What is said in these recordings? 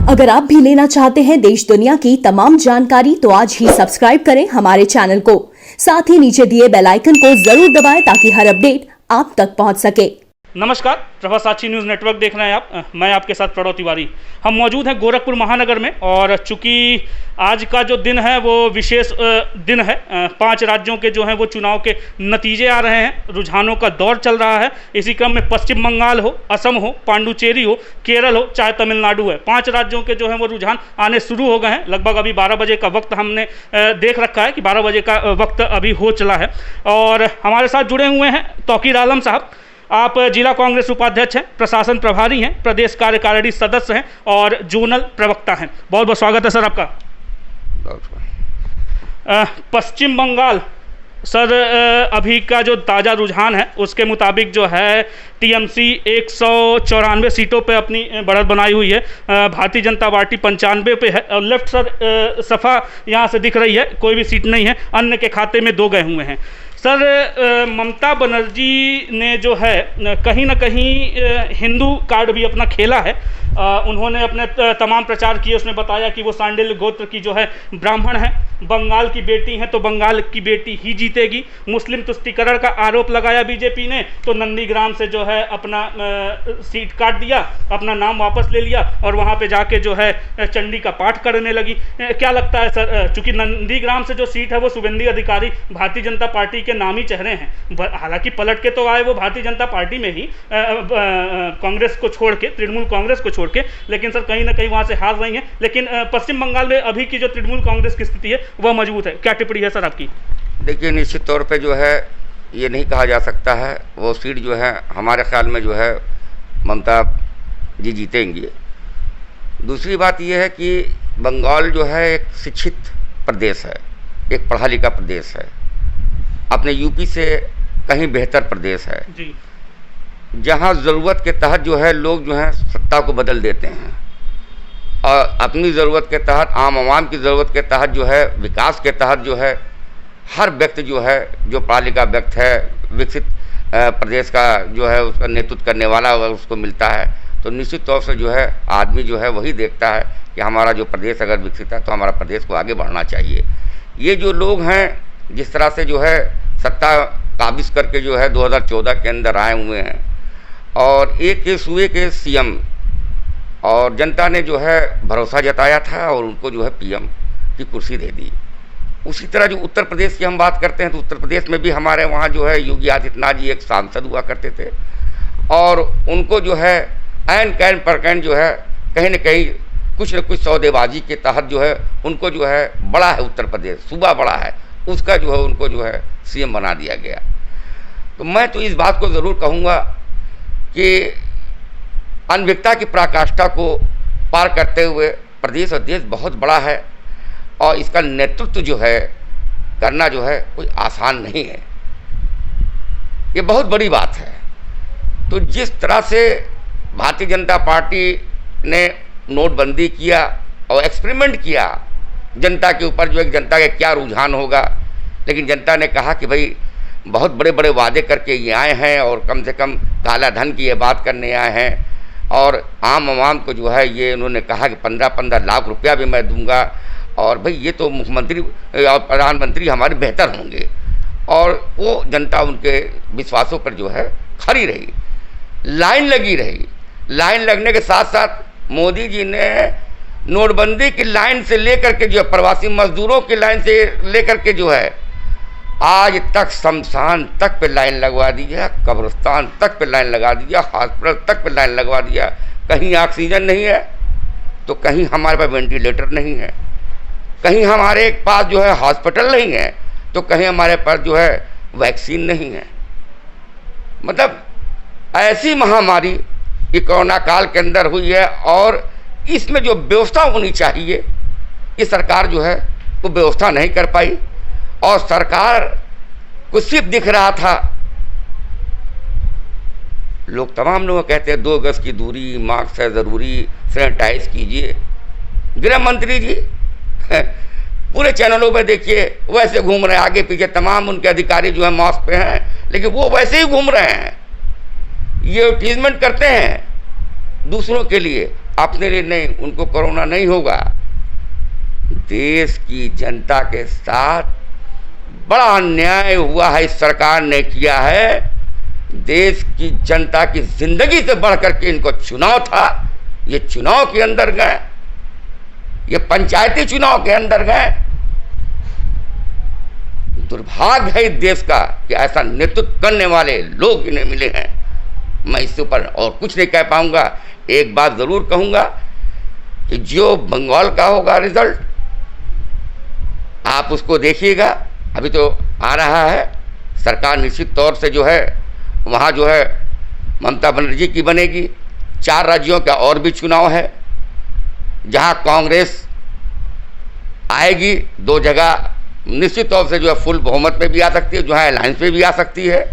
अगर आप भी लेना चाहते हैं देश दुनिया की तमाम जानकारी तो आज ही सब्सक्राइब करें हमारे चैनल को। साथ ही नीचे दिए बेल आइकन को जरूर दबाएं ताकि हर अपडेट आप तक पहुंच सके। नमस्कार, प्रभा साक्षी न्यूज़ नेटवर्क देख रहे हैं आप। मैं आपके साथ प्रणव तिवारी। हम मौजूद हैं गोरखपुर महानगर में और चूंकि आज का जो दिन है वो विशेष दिन है। 5 राज्यों के जो हैं वो चुनाव के नतीजे आ रहे हैं, रुझानों का दौर चल रहा है। इसी क्रम में पश्चिम बंगाल हो, असम हो, पांडुचेरी हो, केरल हो, चाहे तमिलनाडु है, 5 राज्यों के जो हैं वो रुझान आने शुरू हो गए हैं। लगभग अभी 12 बजे का वक्त हमने देख रखा है कि 12 बजे का वक्त अभी हो चला है। और हमारे साथ जुड़े हुए हैं तौकीर आलम साहब। आप जिला कांग्रेस उपाध्यक्ष हैं, प्रशासन प्रभारी हैं, प्रदेश कार्यकारिणी सदस्य हैं और जोनल प्रवक्ता हैं। बहुत बहुत स्वागत है सर आपका। पश्चिम बंगाल सर, अभी का जो ताज़ा रुझान है उसके मुताबिक जो है टीएमसी 194 सीटों पे अपनी बढ़त बनाई हुई है। भारतीय जनता पार्टी 95 पे है और लेफ्ट सर सफ़ा यहाँ से दिख रही है, कोई भी सीट नहीं है। अन्य के खाते में 2 गए हुए हैं। सर, ममता बनर्जी ने जो है कहीं ना कहीं हिंदू कार्ड भी अपना खेला है। उन्होंने अपने तमाम प्रचार किए, उसमें बताया कि वो सांडिल्य गोत्र की जो है ब्राह्मण है, बंगाल की बेटी हैं तो बंगाल की बेटी ही जीतेगी। मुस्लिम तुष्टीकरण का आरोप लगाया बीजेपी ने तो नंदीग्राम से जो है अपना सीट काट दिया, अपना नाम वापस ले लिया और वहाँ पे जाके जो है चंडी का पाठ करने लगी। क्या लगता है सर, चूँकि नंदीग्राम से जो सीट है वो शुभेंदु अधिकारी भारतीय जनता पार्टी के नामी चेहरे हैं, हालांकि पलट के तो आए वो भारतीय जनता पार्टी में ही कांग्रेस को छोड़ के, तृणमूल कांग्रेस को छोड़ के, लेकिन सर कहीं ना कहीं वहाँ से हार रही हैं। लेकिन पश्चिम बंगाल में अभी की जो तृणमूल कांग्रेस की स्थिति है वह मजबूत है। क्या टिप्पणी है सर आपकी? देखिए, निश्चित तौर पे जो है ये नहीं कहा जा सकता है वो सीट जो है हमारे ख्याल में जो है ममता जी जीतेंगी। दूसरी बात ये है कि बंगाल जो है एक शिक्षित प्रदेश है, एक पढ़ा लिखा प्रदेश है, अपने यूपी से कहीं बेहतर प्रदेश है जी। जहाँ ज़रूरत के तहत जो है लोग जो है सत्ता को बदल देते हैं और अपनी ज़रूरत के तहत, आम आवाम की ज़रूरत के तहत जो है, विकास के तहत जो है हर व्यक्ति जो है, जो पढ़ा लिखा व्यक्ति है, विकसित प्रदेश का जो है उसका नेतृत्व करने वाला उसको मिलता है। तो निश्चित तौर से जो है आदमी जो है वही देखता है कि हमारा जो प्रदेश अगर विकसित है तो हमारा प्रदेश को आगे बढ़ना चाहिए। ये जो लोग हैं जिस तरह से जो है सत्ता काबिज करके जो है 2014 के अंदर आए हुए हैं और एक के सूबे के सीएम, और जनता ने जो है भरोसा जताया था और उनको जो है पीएम की कुर्सी दे दी। उसी तरह जो उत्तर प्रदेश की हम बात करते हैं तो उत्तर प्रदेश में भी हमारे वहाँ जो है योगी आदित्यनाथ जी एक सांसद हुआ करते थे और उनको जो है ऐन कैन पर कैन जो है कहीं न कहीं कुछ न कुछ सौदेबाजी के तहत जो है उनको जो है बड़ा है उत्तर प्रदेश, सूबा बड़ा है, उसका जो है उनको जो है सीएम बना दिया गया। तो मैं तो इस बात को ज़रूर कहूँगा कि अनभिज्ञता की पराकाष्ठा को पार करते हुए प्रदेश और देश बहुत बड़ा है और इसका नेतृत्व जो है करना जो है कोई आसान नहीं है, ये बहुत बड़ी बात है। तो जिस तरह से भारतीय जनता पार्टी ने नोटबंदी किया और एक्सपेरिमेंट किया जनता के ऊपर, जो एक जनता का क्या रुझान होगा, लेकिन जनता ने कहा कि भाई बहुत बड़े बड़े वादे करके ये आए हैं और कम से कम काला धन की ये बात करने आए हैं और आम आवाम को जो है ये उन्होंने कहा कि 15-15 लाख रुपया भी मैं दूंगा और भाई ये तो मुख्यमंत्री और प्रधानमंत्री हमारे बेहतर होंगे, और वो जनता उनके विश्वासों पर जो है खड़ी रही, लाइन लगी रही। लाइन लगने के साथ साथ मोदी जी ने नोटबंदी की लाइन से लेकर के जो है प्रवासी मजदूरों की लाइन से लेकर के जो है आज तक शमशान तक पे लाइन लगवा दी है, कब्रिस्तान तक पे लाइन लगा दिया, हॉस्पिटल तक पे लाइन लगवा दिया। कहीं ऑक्सीजन नहीं है तो कहीं हमारे पास वेंटिलेटर नहीं है, कहीं हमारे पास जो है हॉस्पिटल नहीं है तो कहीं हमारे पास जो है वैक्सीन नहीं है। मतलब ऐसी महामारी ये कोरोना काल के अंदर हुई है और इसमें जो व्यवस्था होनी चाहिए ये सरकार जो है वो व्यवस्था नहीं कर पाई और सरकार को सिर्फ दिख रहा था, लोग तमाम लोग कहते हैं 2 गज की दूरी, मास्क है ज़रूरी, सैनिटाइज कीजिए। गृह मंत्री जी पूरे चैनलों पे देखिए वैसे घूम रहे हैं, आगे पीछे तमाम उनके अधिकारी जो है मास्क पे हैं, लेकिन वो वैसे ही घूम रहे हैं, ये एडवर्टीजमेंट करते हैं दूसरों के लिए। अपने लिए नहीं, उनको कोरोना नहीं होगा। देश की जनता के साथ बड़ा अन्याय हुआ है, इस सरकार ने किया है। देश की जनता की जिंदगी से बढ़ करके इनको चुनाव था, ये चुनाव के अंदर गए, ये पंचायती चुनाव के अंदर गए। दुर्भाग्य है इस देश का कि ऐसा नेतृत्व करने वाले लोग इन्हें मिले हैं। मैं इसके ऊपर और कुछ नहीं कह पाऊंगा। एक बात जरूर कहूंगा कि जो बंगाल का होगा रिजल्ट, आप उसको देखिएगा। अभी तो आ रहा है, सरकार निश्चित तौर से जो है वहाँ जो है ममता बनर्जी की बनेगी। 4 राज्यों का और भी चुनाव है जहाँ कांग्रेस आएगी। 2 जगह निश्चित तौर से जो है फुल बहुमत में भी आ सकती है, जो है अलायंस में भी आ सकती है।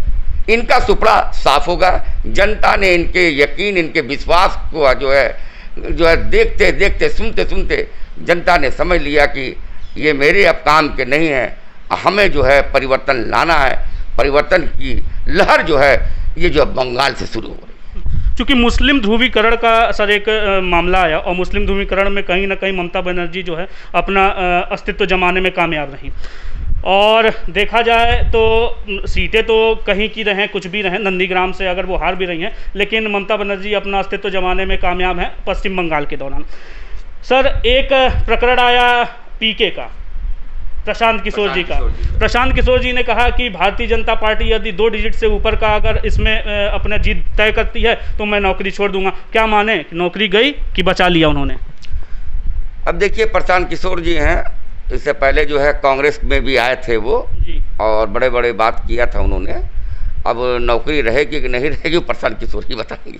इनका सुपड़ा साफ होगा। जनता ने इनके यकीन, इनके विश्वास को जो है देखते देखते, सुनते सुनते जनता ने समझ लिया कि ये मेरे अब काम के नहीं है, हमें जो है परिवर्तन लाना है। परिवर्तन की लहर जो है ये जो बंगाल से शुरू हो रही है। क्योंकि मुस्लिम ध्रुवीकरण का सर एक मामला आया और मुस्लिम ध्रुवीकरण में कहीं ना कहीं ममता बनर्जी जो है अपना अस्तित्व जमाने में कामयाब रही। और देखा जाए तो सीटें तो कहीं की रहें, कुछ भी रहें, नंदीग्राम से अगर वो हार भी रही हैं, लेकिन ममता बनर्जी अपना अस्तित्व जमाने में कामयाब हैं पश्चिम बंगाल के दौरान। सर एक प्रकरण आया पीके का, प्रशांत किशोर जी का। प्रशांत किशोर जी ने कहा कि भारतीय जनता पार्टी यदि 2 डिजिट से ऊपर का अगर इसमें अपना जीत तय करती है तो मैं नौकरी छोड़ दूंगा। क्या माने, नौकरी गई कि बचा लिया उन्होंने? अब देखिए, प्रशांत किशोर जी हैं, इससे पहले जो है कांग्रेस में भी आए थे वो जी। और बड़े बड़े बात किया था उन्होंने। अब नौकरी रहेगी कि नहीं रहेगी प्रशांत किशोर ही बताएंगे।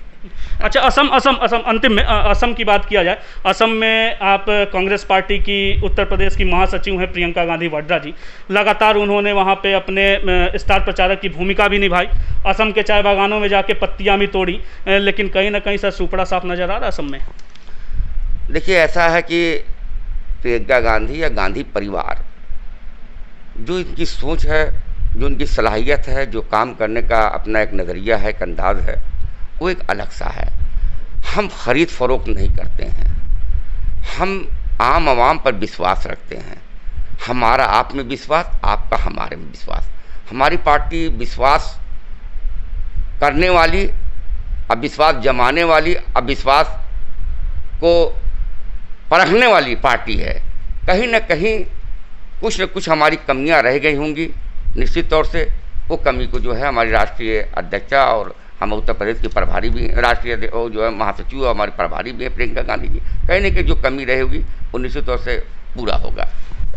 अच्छा, असम अंतिम में असम की बात किया जाए। असम में आप कांग्रेस पार्टी की उत्तर प्रदेश की महासचिव हैं प्रियंका गांधी वाड्रा जी। लगातार उन्होंने वहां पे अपने स्टार प्रचारक की भूमिका भी निभाई। असम के चाय बागानों में जाके पत्तियां भी तोड़ी, लेकिन कहीं ना कहीं सर सुपड़ा साफ नजर आ रहा है असम में। देखिए, ऐसा है कि प्रियंका गांधी या गांधी परिवार, जो इनकी सोच है, जो उनकी सलाहियत है, जो काम करने का अपना एक नज़रिया है, एक अंदाज़ है, वो एक अलग सा है। हम खरीद फरोख्त नहीं करते हैं, हम आम आवाम पर विश्वास रखते हैं। हमारा आप में विश्वास, आपका हमारे में विश्वास। हमारी पार्टी विश्वास करने वाली, अविश्वास जमाने वाली, अविश्वास को परखने वाली पार्टी है। कहीं न कहीं कुछ न कुछ हमारी कमियां रह गई होंगी। निश्चित तौर से वो कमी को जो है हमारी राष्ट्रीय अध्यक्षा और हम उत्तर प्रदेश की प्रभारी भी, राष्ट्रीय जो है महासचिव हमारी प्रभारी भी है प्रियंका गांधी जी, कहीं न कहीं जो कमी रहेगी वो निश्चित तौर से पूरा होगा।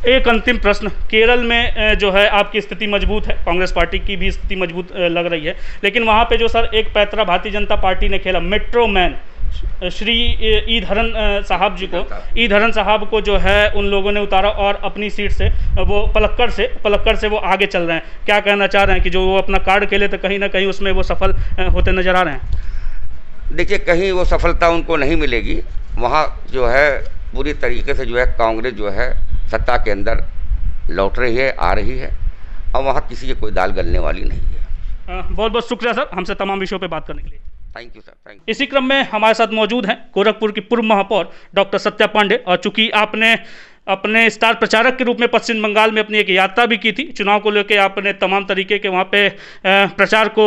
एक अंतिम प्रश्न, केरल में जो है आपकी स्थिति मजबूत है, कांग्रेस पार्टी की भी स्थिति मजबूत लग रही है, लेकिन वहाँ पे जो सर एक पैतरा भारतीय जनता पार्टी ने खेला, मेट्रो मैन श्री ईधरन साहब जी को, ईधरन साहब को जो है उन लोगों ने उतारा और अपनी सीट से वो पलक्कड़ से वो आगे चल रहे हैं। क्या कहना चाह रहे हैं कि जो वो अपना कार्ड खेले तो कहीं ना कहीं उसमें वो सफल होते नजर आ रहे हैं? देखिए, कहीं वो सफलता उनको नहीं मिलेगी। वहाँ जो है पूरी तरीके से जो है कांग्रेस जो है सत्ता के अंदर लौट रही है, आ रही है, और वहाँ किसी की कोई दाल गलने वाली नहीं है। बहुत बहुत शुक्रिया सर हमसे तमाम विषयों पे बात करने के लिए। Thank you sir, thank you. इसी क्रम में हमारे साथ मौजूद हैं गोरखपुर की पूर्व महापौर डॉक्टर सत्या पांडे। और चूंकि आपने अपने स्टार प्रचारक के रूप में पश्चिम बंगाल में अपनी एक यात्रा भी की थी, चुनाव को लेकर आपने तमाम तरीके के वहाँ पे प्रचार को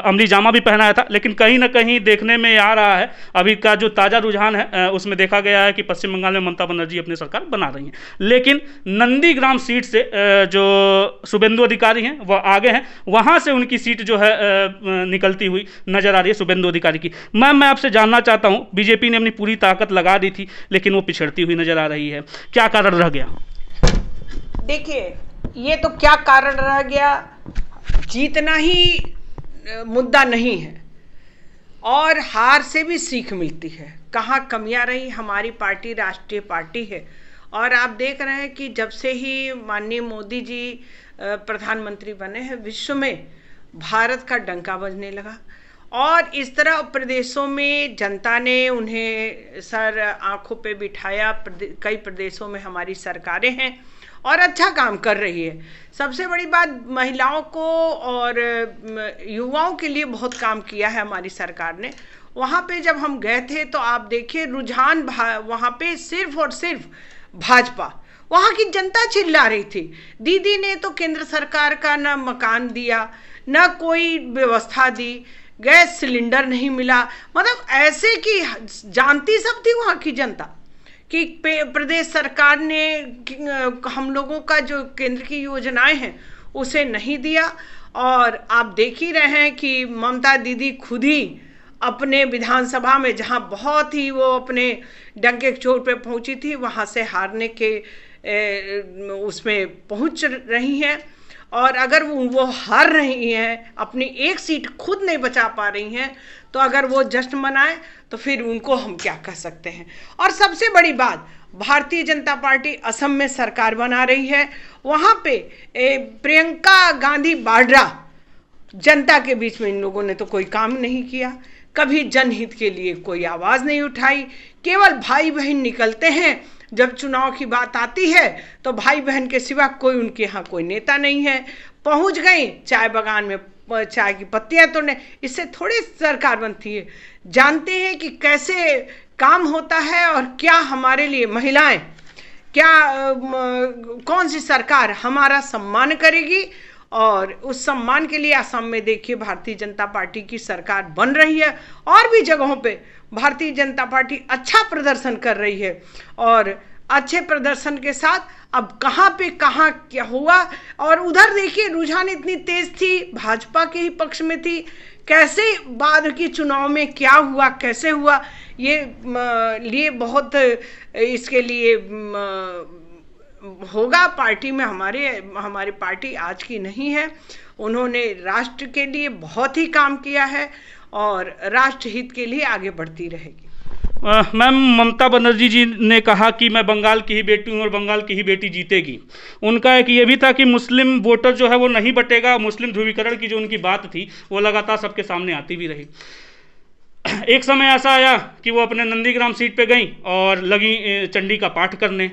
अमली जामा भी पहनाया था, लेकिन कहीं ना कहीं देखने में आ रहा है अभी का जो ताज़ा रुझान है उसमें देखा गया है कि पश्चिम बंगाल में ममता बनर्जी अपनी सरकार बना रही हैं। लेकिन नंदीग्राम सीट से जो शुभेंदु अधिकारी हैं वह आगे हैं, वहाँ से उनकी सीट जो है निकलती हुई नजर आ रही है शुभेंदु अधिकारी की। मैम, मैं आपसे जानना चाहता हूँ, बीजेपी ने अपनी पूरी ताकत लगा दी थी लेकिन वो पिछड़ती हुई नजर आ रही है, क्या कारण रह गया? देखिए, ये तो क्या कारण रह गया, जीतना ही मुद्दा नहीं है और हार से भी सीख मिलती है। कहाँ कमियां रही, हमारी पार्टी राष्ट्रीय पार्टी है और आप देख रहे हैं कि जब से ही माननीय मोदी जी प्रधानमंत्री बने हैं, विश्व में भारत का डंका बजने लगा और इस तरह प्रदेशों में जनता ने उन्हें सर आंखों पे बिठाया। कई प्रदेशों में हमारी सरकारें हैं और अच्छा काम कर रही है। सबसे बड़ी बात, महिलाओं को और युवाओं के लिए बहुत काम किया है हमारी सरकार ने वहाँ पे जब हम गए थे तो आप देखिए रुझान वहाँ पे सिर्फ और सिर्फ भाजपा, वहाँ की जनता चिल्ला रही थी। दीदी ने तो केंद्र सरकार का न मकान दिया, न कोई व्यवस्था दी, गैस सिलेंडर नहीं मिला, मतलब ऐसे कि जानती सब थी वहाँ की जनता कि प्रदेश सरकार ने हम लोगों का जो केंद्र की योजनाएं हैं उसे नहीं दिया। और आप देख ही रहे हैं कि ममता दीदी खुद ही अपने विधानसभा में, जहां बहुत ही वो अपने डंके के चोट पे पहुंची थी, वहां से हारने के उसमें पहुंच रही हैं। और अगर वो हार रही हैं, अपनी एक सीट खुद नहीं बचा पा रही हैं, तो अगर वो जश्न मनाए तो फिर उनको हम क्या कह सकते हैं। और सबसे बड़ी बात, भारतीय जनता पार्टी असम में सरकार बना रही है, वहाँ पे प्रियंका गांधी वाड्रा, जनता के बीच में इन लोगों ने तो कोई काम नहीं किया, कभी जनहित के लिए कोई आवाज़ नहीं उठाई। केवल भाई बहन निकलते हैं, जब चुनाव की बात आती है तो भाई बहन के सिवा कोई उनके यहाँ कोई नेता नहीं है। पहुँच गई चाय बागान में चाय की पत्तियाँ तोड़ने, इससे थोड़ी सरकार बनती है। जानते हैं कि कैसे काम होता है और क्या हमारे लिए महिलाएं, क्या कौन सी सरकार हमारा सम्मान करेगी। और उस सम्मान के लिए असम में देखिए भारतीय जनता पार्टी की सरकार बन रही है, और भी जगहों पे भारतीय जनता पार्टी अच्छा प्रदर्शन कर रही है। और अच्छे प्रदर्शन के साथ अब कहाँ पे कहाँ क्या हुआ, और उधर देखिए रुझान इतनी तेज थी, भाजपा के ही पक्ष में थी, कैसे बाद की चुनाव में क्या हुआ, कैसे हुआ, ये लिए बहुत इसके लिए होगा पार्टी में। हमारी पार्टी आज की नहीं है, उन्होंने राष्ट्र के लिए बहुत ही काम किया है और राष्ट्र हित के लिए आगे बढ़ती रहेगी। मैम, ममता बनर्जी जी ने कहा कि मैं बंगाल की ही बेटी हूँ और बंगाल की ही बेटी जीतेगी। उनका एक ये भी था कि मुस्लिम वोटर जो है वो नहीं बटेगा। मुस्लिम ध्रुवीकरण की जो उनकी बात थी वो लगातार सबके सामने आती भी रही। एक समय ऐसा आया कि वो अपने नंदीग्राम सीट पे गई और लगी चंडी का पाठ करने।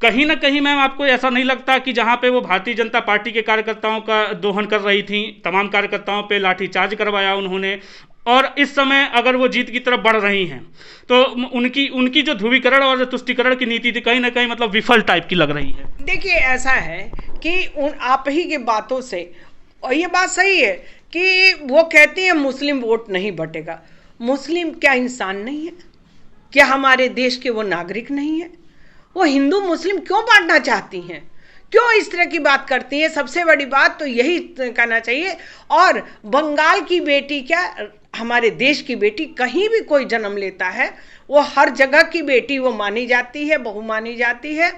कहीं ना कहीं मैम, आपको ऐसा नहीं लगता कि जहाँ पे वो भारतीय जनता पार्टी के कार्यकर्ताओं का दोहन कर रही थी, तमाम कार्यकर्ताओं पे लाठीचार्ज करवाया उन्होंने, और इस समय अगर वो जीत की तरफ बढ़ रही हैं तो उनकी जो ध्रुवीकरण और तुष्टीकरण की नीति थी कहीं ना कहीं मतलब विफल टाइप की लग रही है। देखिए ऐसा है कि आप ही की बातों से, और ये बात सही है कि वो कहती हैं मुस्लिम वोट नहीं बटेगा। मुस्लिम क्या इंसान नहीं है? क्या हमारे देश के वो नागरिक नहीं है? वो हिंदू मुस्लिम क्यों बांटना चाहती हैं? क्यों इस तरह की बात करती हैं? सबसे बड़ी बात तो यही कहना चाहिए। और बंगाल की बेटी क्या, हमारे देश की बेटी कहीं भी कोई जन्म लेता है वो हर जगह की बेटी वो मानी जाती है, बहू मानी जाती है।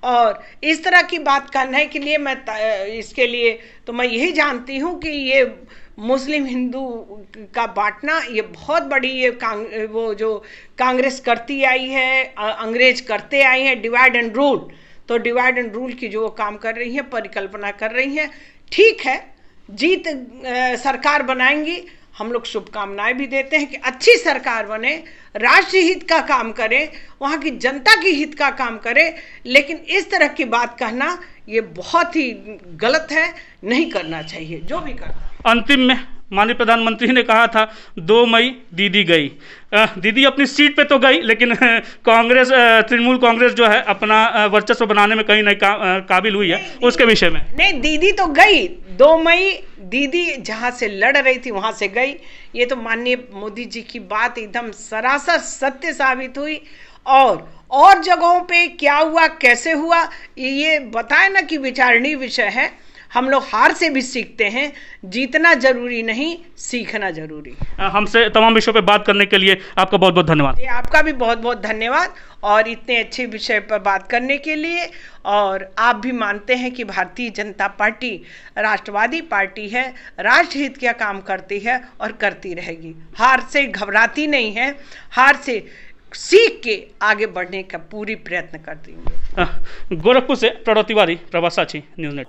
और इस तरह की बात करने के लिए इसके लिए तो मैं यही जानती हूँ कि ये मुस्लिम हिंदू का बांटना ये बहुत बड़ी वो जो कांग्रेस करती आई है, अंग्रेज करते आई हैं, डिवाइड एंड रूल। तो डिवाइड एंड रूल की जो वो काम कर रही हैं, परिकल्पना कर रही हैं, ठीक है, जीत सरकार बनाएंगी। हम लोग शुभकामनाएं भी देते हैं कि अच्छी सरकार बने, राष्ट्रीय हित का काम करे, वहाँ की जनता की हित का काम करे। लेकिन इस तरह की बात कहना ये बहुत ही गलत है, नहीं करना चाहिए जो भी करना। अंतिम में माननीय प्रधानमंत्री ने कहा था 2 मई दीदी गई। दीदी अपनी सीट पे तो गई, लेकिन कांग्रेस, तृणमूल कांग्रेस जो है अपना वर्चस्व बनाने में कहीं नहीं काबिल हुई है। उसके विषय में नहीं, दीदी तो गई 2 मई, दीदी जहां से लड़ रही थी वहां से गई। ये तो माननीय मोदी जी की बात एकदम सरासर सत्य साबित हुई। और जगहों पे क्या हुआ, कैसे हुआ, ये बताए ना कि विचारणीय विषय है। हम लोग हार से भी सीखते हैं, जीतना जरूरी नहीं, सीखना जरूरी है। हमसे तमाम विषयों पे बात करने के लिए आपका बहुत बहुत धन्यवाद। आपका भी बहुत बहुत धन्यवाद, और इतने अच्छे विषय पर बात करने के लिए। और आप भी मानते हैं कि भारतीय जनता पार्टी राष्ट्रवादी पार्टी है, राष्ट्रहित का काम करती है और करती रहेगी। हार से घबराती नहीं है, हार से सीख के आगे बढ़ने का पूरी प्रयत्न करती है। गोरखपुर से प्रणव तिवारी, प्रभात साक्षी न्यूज़ नेट।